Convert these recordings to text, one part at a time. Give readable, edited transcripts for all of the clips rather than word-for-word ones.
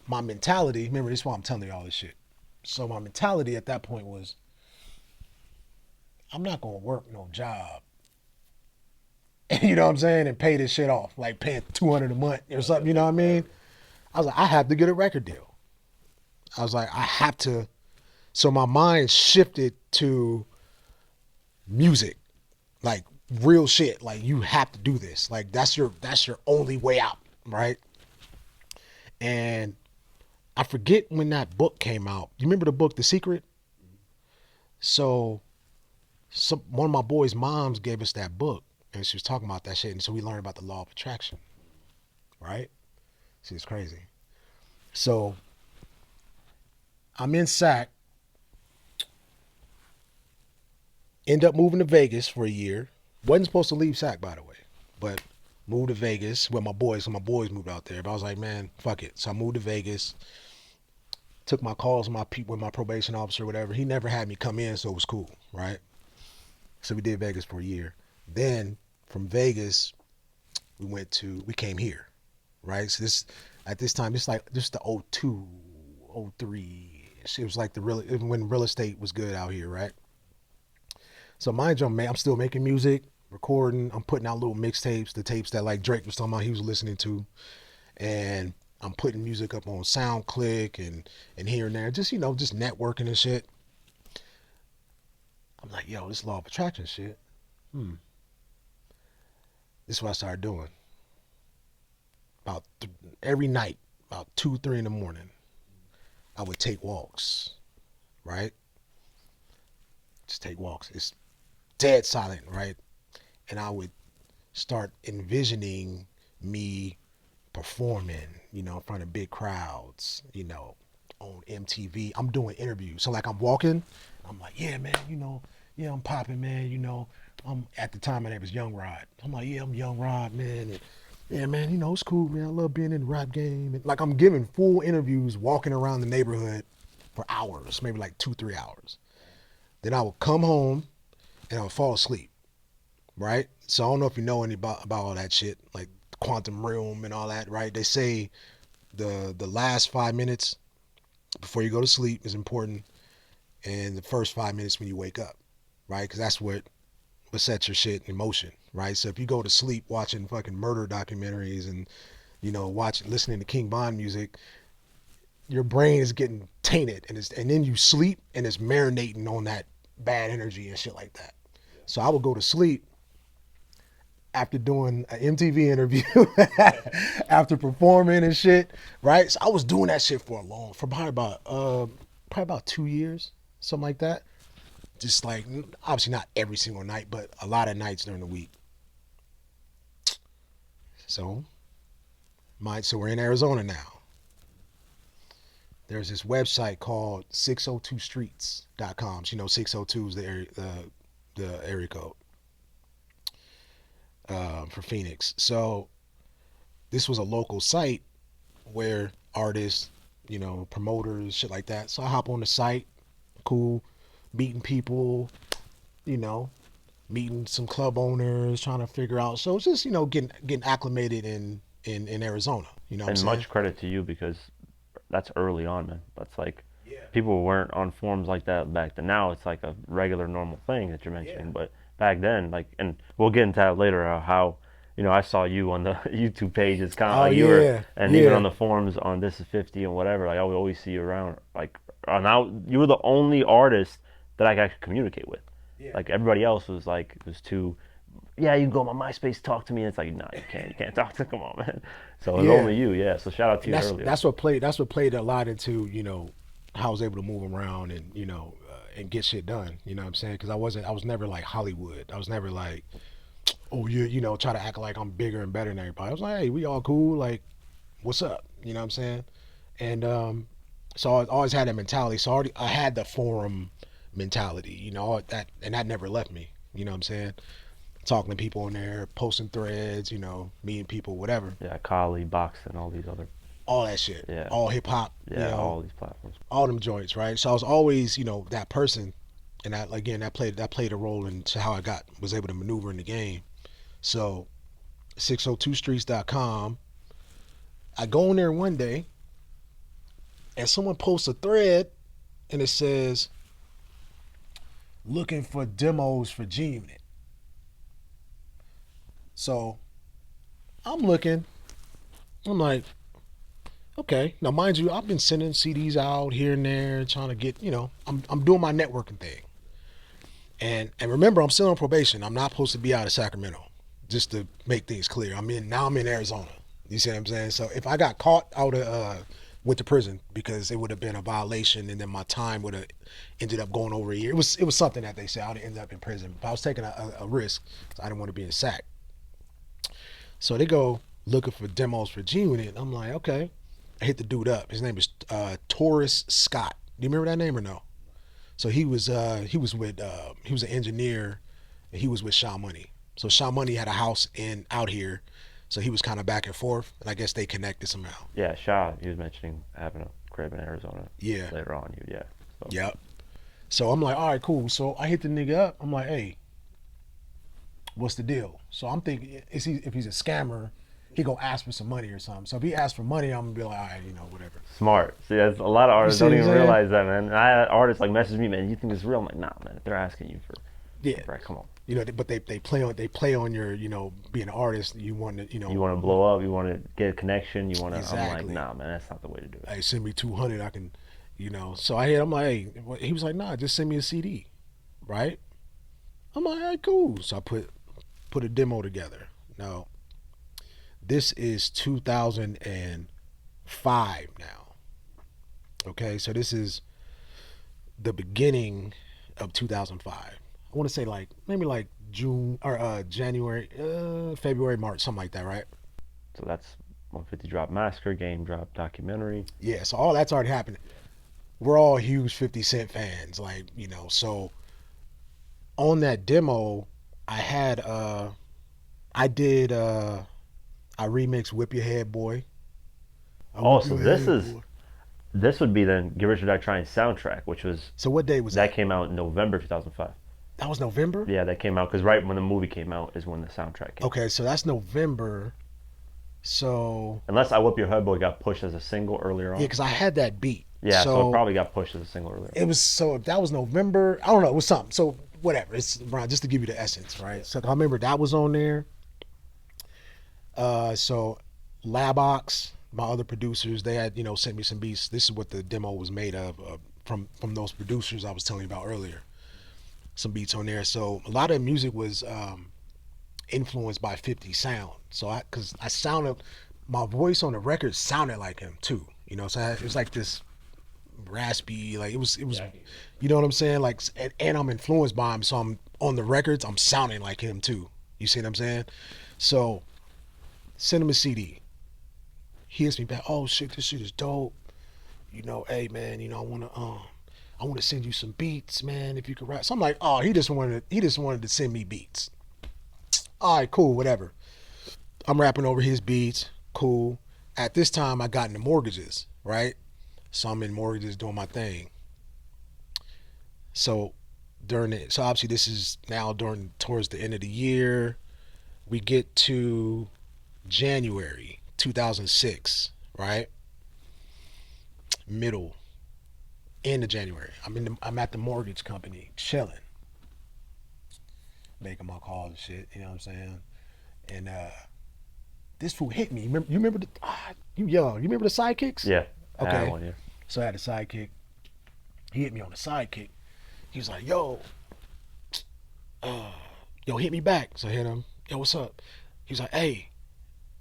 my mentality, remember, this is why I'm telling you all this shit. So my mentality at that point was, I'm not gonna work no job. You know what I'm saying? And pay this shit off, like paying 200 a month or something. You know what I mean? I was like, I have to get a record deal. I was like, I have to. So my mind shifted to music, like real shit. Like you have to do this. Like that's your only way out, right? And I forget when that book came out. You remember the book, The Secret? So one of my boys' moms gave us that book, and she was talking about that shit, and so we learned about the law of attraction, right? See, it's crazy. So I'm in SAC, end up moving to Vegas for a year. Wasn't supposed to leave SAC, by the way, but moved to Vegas with my boys. So my boys moved out there, but I was like, man, fuck it. So I moved to Vegas. Took my calls with my probation officer, whatever. He never had me come in, so it was cool, right? So we did Vegas for a year. Then from Vegas, we came here, right? So this at this time, it's like this the '02, '03. It was like when real estate was good out here, right? So mind you, I'm still making music, recording. I'm putting out little mixtapes, the tapes that like Drake was talking about he was listening to, and I'm putting music up on SoundClick and here and there, just just networking and shit. I'm like, yo, this law of attraction shit. Hmm. This is what I started doing. About every night, about 2, 3 in the morning, I would take walks, right? Just take walks. It's dead silent, right? And I would start envisioning me performing, in front of big crowds, on MTV. I'm doing interviews. So like I'm walking, I'm like, yeah, man, yeah, I'm popping, man, I'm at the time my name was Young Rod. I'm like, yeah, I'm Young Rod, man. And yeah, man, it's cool, man. I love being in the rap game. And like I'm giving full interviews, walking around the neighborhood for hours, maybe like 2, 3 hours. Then I would come home and I would fall asleep, right? So I don't know if you know any about all that shit, like quantum realm and all that, right? They say the last 5 minutes before you go to sleep is important, and the first 5 minutes when you wake up, right? Because that's what sets your shit in motion, right? So if you go to sleep watching fucking murder documentaries and listening to King Bond music, your brain is getting tainted, and then you sleep and it's marinating on that bad energy and shit like that. So I would go to sleep after doing an MTV interview, after performing and shit, right? So I was doing that shit for probably about 2 years, something like that. Just like obviously not every single night, but a lot of nights during the week. So so we're in Arizona now. There's this website called 602streets.com. So, 602 is the area code for Phoenix. So this was a local site where artists, promoters, shit like that. So I hop on the site, cool, meeting people, you know, meeting some club owners, trying to figure out. So it's just getting acclimated in Arizona. You know what I'm And saying? much credit to you because that's early on, man. That's like Yeah, people weren't on forums like that back then. Now it's like a regular normal thing that you're yeah. mentioning, but back then, like, and we'll get into that later. How I saw you on the YouTube page. It's kind of Oh like you were, yeah, and even on yeah, the forums on This Is 50 and whatever. Like I would always see you around. Like now, you were the only artist that I could communicate with. yeah. Like everybody else was too, yeah, you can go on my MySpace, talk to me. And it's like, no, you can't talk to. Come on, man. So it was Yeah. only you, yeah. So shout out to And you that's earlier. that's what played that's what played a lot into how I was able to move around and and get shit done. You know what I'm saying? Because I was never like Hollywood. I was never like, oh, try to act like I'm bigger and better than everybody. I was like, hey, we all cool. Like, what's up? You know what I'm saying? And so I always had that mentality. So I had the forum mentality. That never left me. You know what I'm saying? Talking to people in there, posting threads. Meeting people, whatever. Yeah, Kali, Boxing, all these other, All that shit. yeah, All hip hop. yeah, all these platforms. All them joints, right? So I was always, that person, and that again, that played a role into how I was able to maneuver in the game. So 602streets.com. I go in there one day and someone posts a thread and it says looking for demos for G Unit. So I'm looking. I'm like, okay. Now, mind you, I've been sending CDs out here and there, trying to get, I'm doing my networking thing. And remember, I'm still on probation. I'm not supposed to be out of Sacramento. Just to make things clear, I'm in Arizona. You see what I'm saying? So if I got caught, I would have went to prison because it would have been a violation, and then my time would have ended up going over a year. It was something that they said I would have ended up in prison. But I was taking a risk, so I didn't want to be in Sac. So they go looking for demos for G Unit. I'm like, okay. I hit the dude up. His name is Taurus Scott. Do you remember that name or no? So he was an engineer, and he was with Shaw Money. So Shaw Money had a house in out here, so he was kind of back and forth, and I guess they connected somehow. Yeah, Shaw, he was mentioning having a crib in Arizona Yeah. later on. You, yeah. So Yep. So I'm like, all right, cool. So I hit the nigga up. I'm like, hey, what's the deal? So I'm thinking, if he's a scammer, he gonna ask for some money or something. So if he asks for money, I'm gonna be like, all right, whatever. smart. See, that's a lot of You artists see don't what I'm even saying? realize that, man. And I had artists like message me, man. You think it's real? I'm like, nah, man. If they're asking you Yeah. for right, come on. But they play on your being an artist. You want to You want to blow up. You want to get a connection. You want to. I'm like, exactly. nah, man. That's not the way to do it. Hey, send me 200. I can, So I'm like, hey, he was like, nah, just send me a CD, right? I'm like, all right, cool. So I put a demo together. Now, this is 2005 now. Okay, so this is the beginning of 2005. I want to say like maybe like June or January, February, March, something like that, right? So that's 150 drop massacre, game drop documentary. Yeah, so all that's already happened. We're all huge 50 Cent fans, like, so on that demo, I had I did I remixed Whip Your Head Boy. I Oh, whip so your this head, is boy. this would be then Get Rich or Die Trying soundtrack, which was So what day was that that? came out in November 2005. That was November? Yeah, that came out because right when the movie came out is when the soundtrack came. Okay, so that's November. So Unless I Whip Your Head Boy got pushed as a single earlier yeah, on. because I had that beat. Yeah, so it So probably got pushed as a single earlier. it was so if that was November. I don't know. It was something. So whatever. It's Brian, just to give you the essence, right? So I remember that was on there. So Labox, my other producers, they had sent me some beats. This is what the demo was made of from those producers I was telling you about earlier. Some beats on there. So a lot of music was influenced by 50 sound. So because I sounded, my voice on the record sounded like him too. So it was like this raspy, like it was, you know what I'm saying? Like, and I'm influenced by him, so I'm on the records. I'm sounding like him too. You see what I'm saying? So send him a CD. He hits me back. Oh shit, this shit is dope. Hey man, I want to send you some beats, man. If you could rap. So I'm like, oh, he just wanted to send me beats. All right, cool, whatever. I'm rapping over his beats. Cool. At this time, I got into mortgages, right? So I'm in mortgages doing my thing. So so obviously this is now during towards the end of the year. We get to January 2006, right? Middle end of January. I'm at the mortgage company chilling, making my calls and shit. You know what I'm saying? And this fool hit me. You remember you young? You remember the sidekicks? Yeah, I had Okay. one, yeah. So I had a sidekick. He hit me on the sidekick. He was like, yo, hit me back. So I hit him. Yo, what's up? He was like, hey,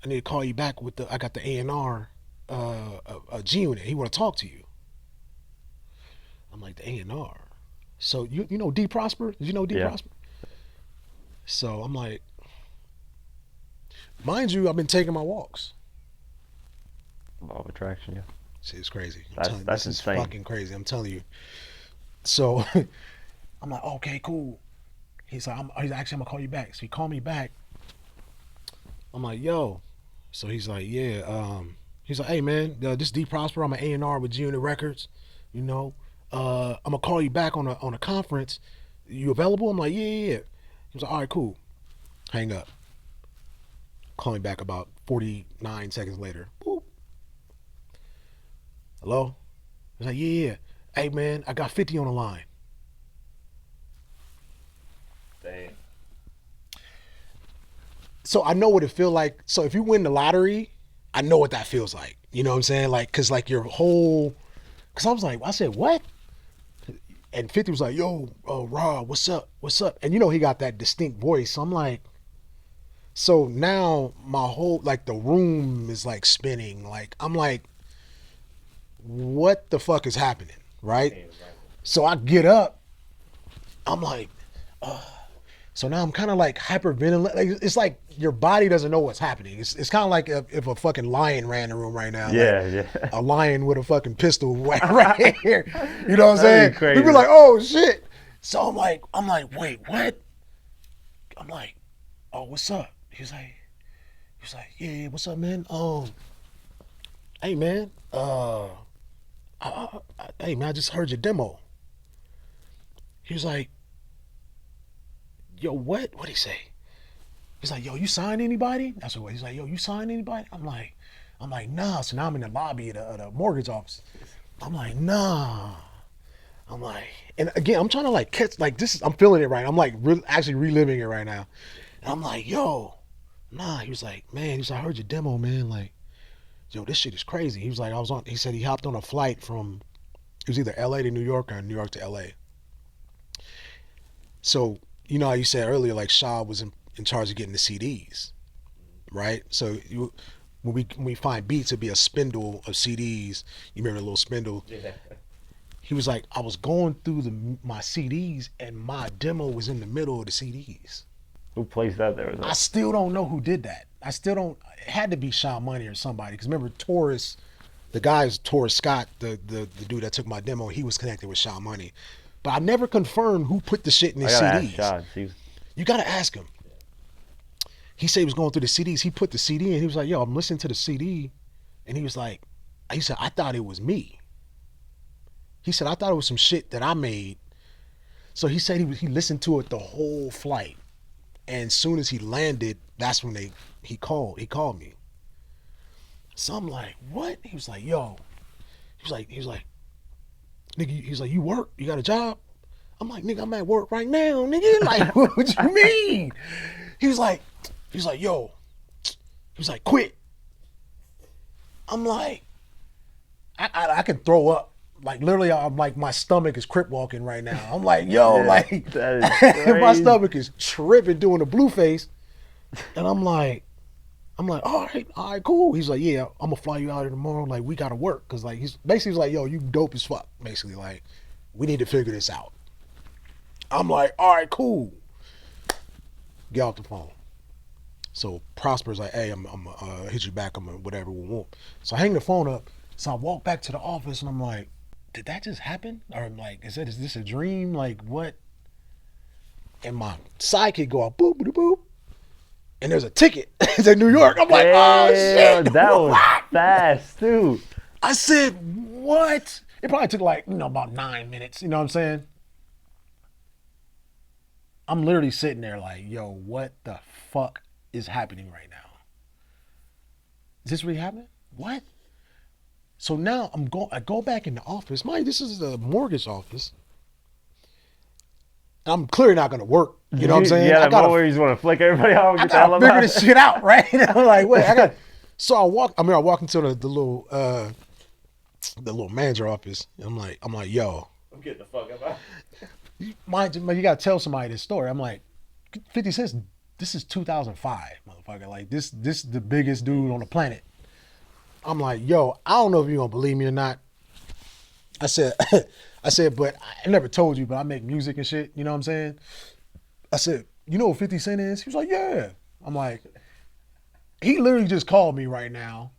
I need to call you back I got the A&R G Unit. He want to talk to you. I'm like, the A&R. So you know D Prosper? Did you know D Yeah. Prosper? So I'm like, mind you, I've been taking my walks. Law of attraction, yeah. See, it's crazy. I'm That's telling you, that's this is insane. fucking crazy. I'm telling you. So I'm like, okay, cool. He's like, he's actually, I'm gonna call you back. So he called me back. I'm like, yo. So he's like, yeah. He's like, hey man, this is D Prosper. I'm an A&R with G Unit Records. You know, I'm gonna call you back on a conference. You available? I'm like, yeah, yeah, yeah. He was like, all right, cool. Hang up. Call me back about 49 seconds later. Boop. Hello. He's like, yeah. Hey man, I got 50 on the line. Damn. So I know what it feel like. So if you win the lottery, I know what that feels like. You know what I'm saying? Like, cause like your whole, cause I was like, I said, what? And 50 was like, yo, Rob, what's up? What's up? And you know, he got that distinct voice. So I'm like, so now my whole, like the room is like spinning. Like, I'm like, what the fuck is happening? Right? So I get up. I'm like, so now I'm kind of like hyperventilating. Like, it's like your body doesn't know what's happening. It's kind of like if a fucking lion ran the room right now. Like Yeah, yeah. a lion with a fucking pistol right here. You know what I'm That'd saying? be crazy. People be like, oh shit. So I'm like, wait, what? I'm like, oh, what's up? He was like, yeah, what's up, man? Hey man, hey man, I just heard your demo. He was like, yo, what? What'd he say? He's like, yo, you signed anybody? That's what he's like, yo, you signed anybody? I'm like, nah. So now I'm in the lobby of the mortgage office. I'm like, nah. I'm like, and again, I'm trying to like catch, like this is, I'm feeling it right. I'm like actually reliving it right now. And I'm like, yo, nah. He was like, man, he was like, I heard your demo, man. Like, yo, this shit is crazy. He was like, he said he hopped on a flight from, it was either LA to New York or New York to LA. So, you know how you said earlier, like Shaw was in charge of getting the CDs, right? So when we find beats, it'd be a spindle of CDs. You remember the little spindle? Yeah. He was like, I was going through my CDs and my demo was in the middle of the CDs. Who placed that there? Was I that? still don't know who did that. I still don't. It had to be Sean Money or somebody. Because remember, Taurus, the guy's Taurus Scott, the dude that took my demo, he was connected with Sean Money. But I never confirmed who put the shit in I his gotta CDs. ask Shad. You gotta ask him. He said he was going through the CDs. He put the CD in. He was like, yo, I'm listening to the CD. And he was like, he said, I thought it was me. He said, I thought it was some shit that I made. So he said he listened to it the whole flight. And as soon as he landed, that's when he called me. So I'm like, what? He was like, yo. He was like, nigga, he's like, you work? You got a job? I'm like, nigga, I'm at work right now, nigga. Like, what you mean? He was like, yo. He was like, quit. I'm like, I could throw up. Like literally, I'm like, my stomach is crip walking right now. I'm like, yo, Yeah, like that is crazy. my stomach is tripping, doing a blue face, and I'm like, all right, cool. He's like, yeah, I'm gonna fly you out here tomorrow. Like, we gotta work, cause like he's like, yo, you dope as fuck. Basically, like, we need to figure this out. I'm like, all right, cool. Get off the phone. So Prosper's like, hey, I'm hit you back. I'm whatever we want. So I hang the phone up. So I walk back to the office and I'm like, did that just happen? Or I'm like, is this a dream? Like what? And my sidekick go out, boop, boop, boop. And there's a ticket. It's in New York. I'm like, oh shit. That was fast too. I said, what? It probably took like, about 9 minutes. You know what I'm saying? I'm literally sitting there like, yo, what the fuck is happening right now? Is this really happening? What? So now I go back in the office. Mind, this is the mortgage office. I'm clearly not going to work. You know what I'm saying? Yeah, where you just want to flick everybody out and I get the hell gotta out. figure this shit out, right? I'm like, wait, So I walk into the little manager office. I'm like, yo, I'm getting the fuck up. you gotta tell somebody this story. I'm like, 50 cents. This is 2005, motherfucker. Like this the biggest dude on the planet. I'm like, yo, I don't know if you're gonna believe me or not. I said, but I never told you, but I make music and shit. You know what I'm saying? I said, you know what 50 Cent is? He was like, yeah. I'm like, he literally just called me right now,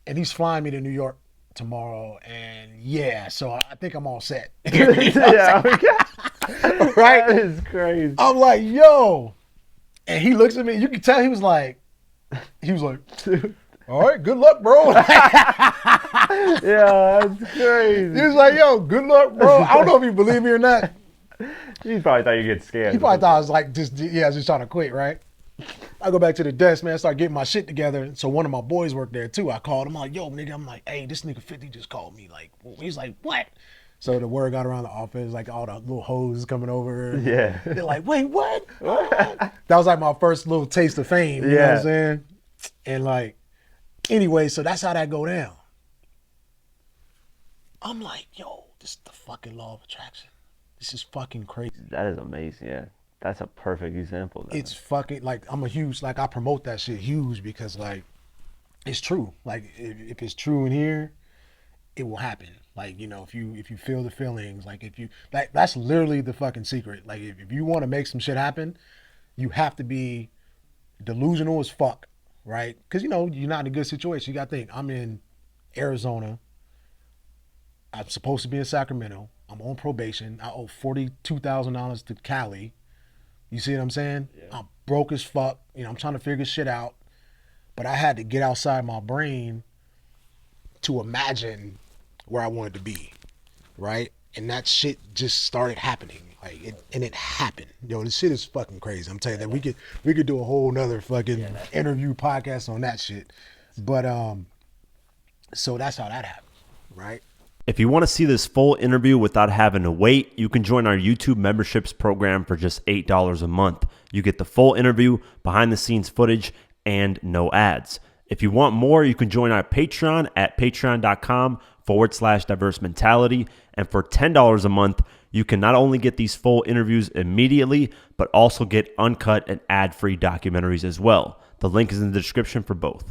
and he's flying me to New York tomorrow, and yeah, so I think I'm all set. Yeah, right? That is crazy. I'm like, yo, and he looks at me. You can tell he was like, all right, good luck, bro. Yeah, that's crazy. He was like, yo, good luck, bro. I don't know if you believe me or not. He probably thought you get scared. He probably thought I was like, just trying to quit, right? I go back to the desk, man. I start getting my shit together. So one of my boys worked there too. I called him. I'm like, yo, nigga. I'm like, hey, this nigga 50 just called me. Like, he's like, what? So the word got around the office, like all the little hoes coming over. Yeah. They're like, wait, what? That was like my first little taste of fame. You know what I'm Yeah. saying? And like, anyway, so that's how that go down. I'm like, yo, this is the fucking law of attraction. This is fucking crazy. That is amazing. Yeah. That's a perfect example. Then. It's fucking like I'm a huge like I promote that shit huge because like it's true. Like if it's true in here, it will happen. Like if you feel the feelings, like if you like that's literally the fucking secret. Like if you want to make some shit happen, you have to be delusional as fuck, right? Because you're not in a good situation. You got to think I'm in Arizona. I'm supposed to be in Sacramento. I'm on probation. I owe $42,000 to Cali. You see what I'm saying? Yeah. I'm broke as fuck. I'm trying to figure shit out. But I had to get outside my brain to imagine where I wanted to be, right? And that shit just started happening. It happened. This shit is fucking crazy. I'm telling you that we could do a whole nother fucking interview podcast on that shit. But so that's how that happened, right? If you want to see this full interview without having to wait, you can join our YouTube memberships program for just $8 a month. You get the full interview, behind the scenes footage, and no ads. If you want more, you can join our Patreon at patreon.com/diverse mentality. And for $10 a month, you can not only get these full interviews immediately, but also get uncut and ad-free documentaries as well. The link is in the description for both.